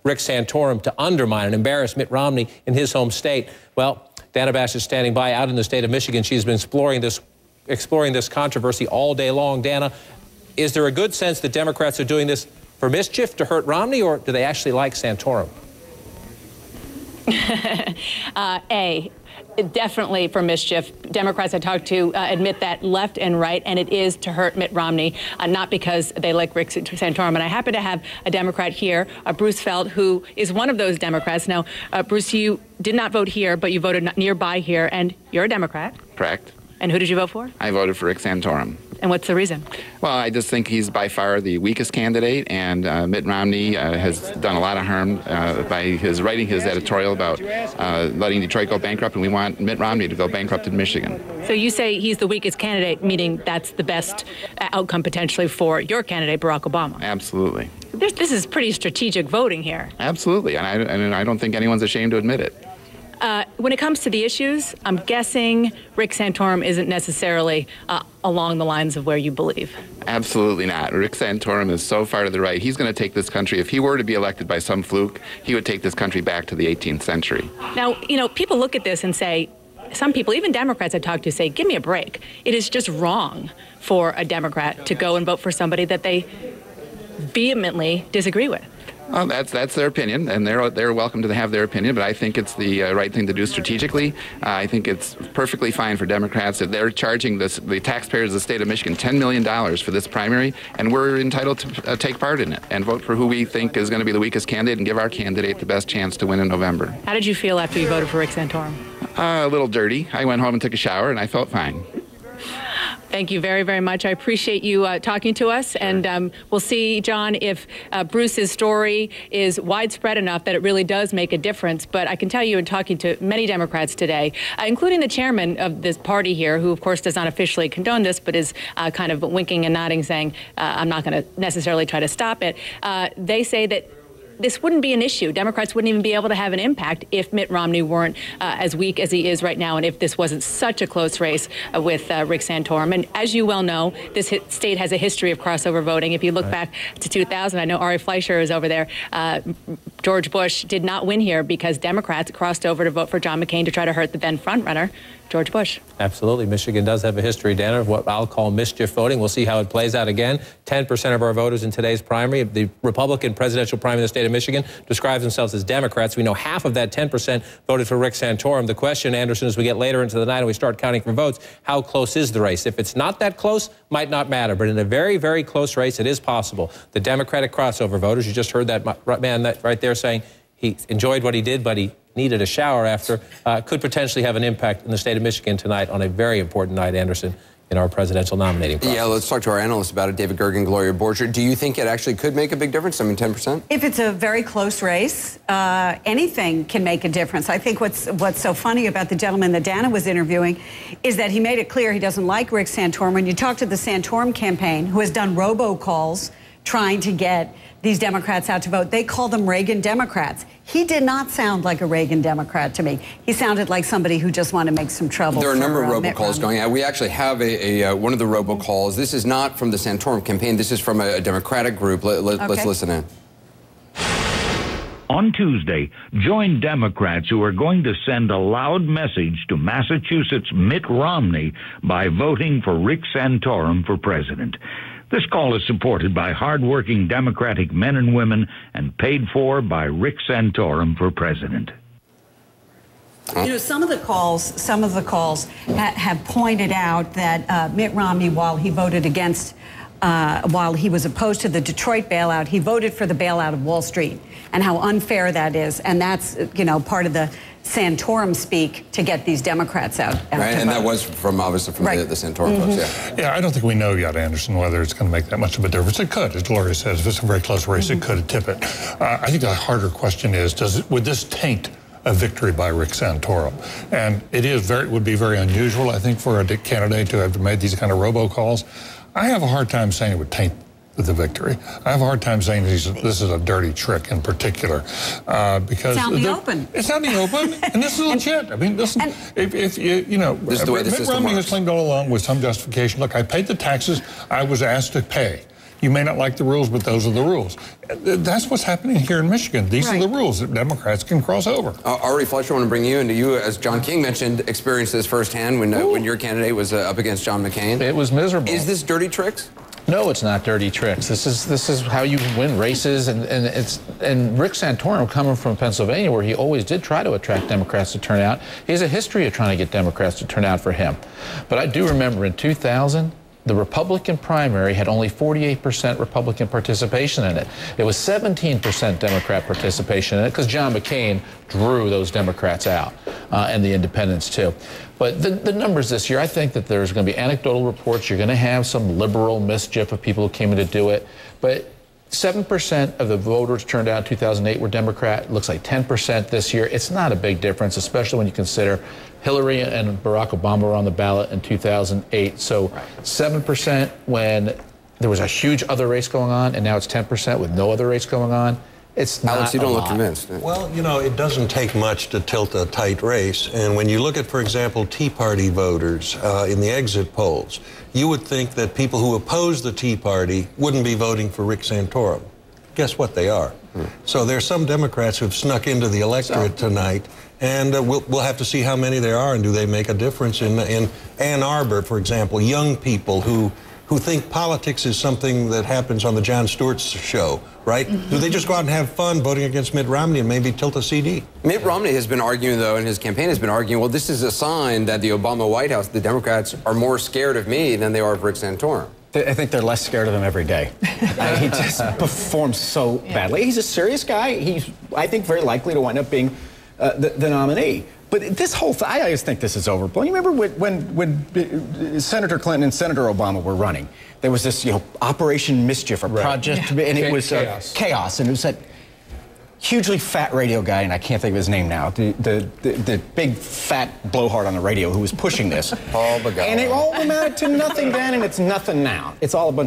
Rick Santorum to undermine and embarrass Mitt Romney in his home state. Well, Dana Bash is standing by out in the state of Michigan. She's been exploring this controversy all day long. Dana, is there a good sense that Democrats are doing this for mischief to hurt Romney, or do they actually like Santorum? Definitely for mischief. Democrats I talked to admit that left and right, and it is to hurt Mitt Romney, not because they like Rick Santorum. And I happen to have a Democrat here, Bruce Fealk, who is one of those Democrats. Now, Bruce, you did not vote here, but you voted nearby here, and you're a Democrat. Correct. And who did you vote for? I voted for Rick Santorum. And what's the reason? Well, I just think he's by far the weakest candidate, and Mitt Romney has done a lot of harm by his writing his editorial about letting Detroit go bankrupt, and we want Mitt Romney to go bankrupt in Michigan. So you say he's the weakest candidate, meaning that's the best outcome potentially for your candidate, Barack Obama. Absolutely. This is pretty strategic voting here. Absolutely, and I don't think anyone's ashamed to admit it. When it comes to the issues, I'm guessing Rick Santorum isn't necessarily along the lines of where you believe. Absolutely not. Rick Santorum is so far to the right. He's going to take this country, if he were to be elected by some fluke, he would take this country back to the 18th century. Now, you know, people look at this and say, some people, even Democrats I talk to, say, give me a break. It is just wrong for a Democrat to go and vote for somebody that they vehemently disagree with. Well, that's their opinion, and they're welcome to have their opinion, but I think it's the right thing to do strategically. I think it's perfectly fine for Democrats that they're charging the taxpayers of the state of Michigan $10 million for this primary, and we're entitled to take part in it and vote for who we think is going to be the weakest candidate and give our candidate the best chance to win in November. How did you feel after you voted for Rick Santorum? A little dirty. I went home and took a shower, and I felt fine. Thank you very, very much. I appreciate you talking to us. Sure. And we'll see, John, if Bruce's story is widespread enough that it really does make a difference. But I can tell you in talking to many Democrats today, including the chairman of this party here, who, of course, does not officially condone this, but is kind of winking and nodding, saying, I'm not going to necessarily try to stop it. They say that this wouldn't be an issue. Democrats wouldn't even be able to have an impact if Mitt Romney weren't as weak as he is right now, and if this wasn't such a close race with Rick Santorum. And as you well know, this state has a history of crossover voting. If you look back to 2000, I know Ari Fleischer is over there. George Bush did not win here because Democrats crossed over to vote for John McCain to try to hurt the then frontrunner, George Bush. Absolutely. Michigan does have a history, Dana, of what I'll call mischief voting. We'll see how it plays out again. 10% of our voters in today's primary, the Republican presidential primary in the state of Michigan, describes themselves as Democrats. We know half of that 10% voted for Rick Santorum. The question, Anderson, as we get later into the night and we start counting for votes, how close is the race? If it's not that close, might not matter. But in a very, very close race, it is possible. The Democratic crossover voters, you just heard that man right there saying he enjoyed what he did, but he needed a shower after, could potentially have an impact in the state of Michigan tonight on a very important night, Anderson, in our presidential nominating process. Yeah, let's talk to our analysts about it, David Gergen, Gloria Borger. Do you think it actually could make a big difference? I mean, 10%? If it's a very close race, anything can make a difference. I think what's so funny about the gentleman that Dana was interviewing is that he made it clear he doesn't like Rick Santorum. When you talk to the Santorum campaign, who has done robocalls trying to get these Democrats out to vote, they call them Reagan Democrats. He did not sound like a Reagan Democrat to me. He sounded like somebody who just wanted to make some trouble. There are a number of robocalls going out. We actually have one of the robocalls. This is not from the Santorum campaign. This is from a Democratic group. Let's listen in. On Tuesday, join Democrats who are going to send a loud message to Massachusetts Mitt Romney by voting for Rick Santorum for president. This call is supported by hardworking Democratic men and women and paid for by Rick Santorum for president. You know, some of the calls have pointed out that Mitt Romney, while he voted against, while he was opposed to the Detroit bailout, he voted for the bailout of Wall Street, and how unfair that is. And that's, you know, part of the Santorum speak to get these Democrats out. Right, and that was obviously from the Santorum folks, Yeah, I don't think we know yet, Anderson, whether it's going to make that much of a difference. It could, as Gloria says, if it's a very close race, it could tip it. I think the harder question is, would this taint a victory by Rick Santorum? And it would be very unusual, I think, for a candidate to have made these kind of robocalls. I have a hard time saying it would taint the victory. I have a hard time saying this is a dirty trick in particular, because it's out in the open. It's out in the open, and this is legit. I mean, listen, if you know, this is the way the Mitt system Romney works. has claimed all along with some justification. Look, I paid the taxes I was asked to pay. You may not like the rules, but those are the rules. That's what's happening here in Michigan. These are the rules that Democrats can cross over. Ari Fletcher, I want to bring you into you, as John King mentioned, experienced this firsthand when your candidate was up against John McCain. It was miserable. Is this dirty tricks? No, it's not dirty tricks. This is how you win races, and Rick Santorum, coming from Pennsylvania, where he always did try to attract Democrats to turn out, he has a history of trying to get Democrats to turn out for him. But I do remember in 2000, the Republican primary had only 48% Republican participation in it. It was 17% Democrat participation in it because John McCain drew those Democrats out, and the independents too. But the numbers this year, I think that there's going to be anecdotal reports. You're going to have some liberal mischief of people who came in to do it. But 7% of the voters turned out in 2008 were Democrat. It looks like 10% this year. It's not a big difference, especially when you consider Hillary and Barack Obama were on the ballot in 2008. So 7% when there was a huge other race going on, and now it's 10% with no other race going on. It's not Alex, you don't a look lot. convinced. Well, you know, it doesn't take much to tilt a tight race. And when you look at, for example, Tea Party voters in the exit polls, you would think that people who oppose the Tea Party wouldn't be voting for Rick Santorum. Guess what? They are. So there's some Democrats who've snuck into the electorate tonight, and we'll have to see how many there are, and do they make a difference in Ann Arbor, for example, young people who think politics is something that happens on the Jon Stewart show, right? Do they just go out and have fun voting against Mitt Romney and maybe tilt a CD? Mitt Romney has been arguing, though, and his campaign has been arguing, well, this is a sign that the Obama White House, the Democrats, are more scared of me than they are of Rick Santorum. I think they're less scared of him every day. He just performs so badly. He's a serious guy. He's, I think, very likely to wind up being the nominee. But this whole thing, I always think this is overblown. You remember when Senator Clinton and Senator Obama were running? There was this, Operation Mischief, project, and it was chaos. And it was that hugely fat radio guy, and I can't think of his name now, the big fat blowhard on the radio who was pushing this. Paul Begala. And it all amounted to nothing then, and it's nothing now. It's all a bunch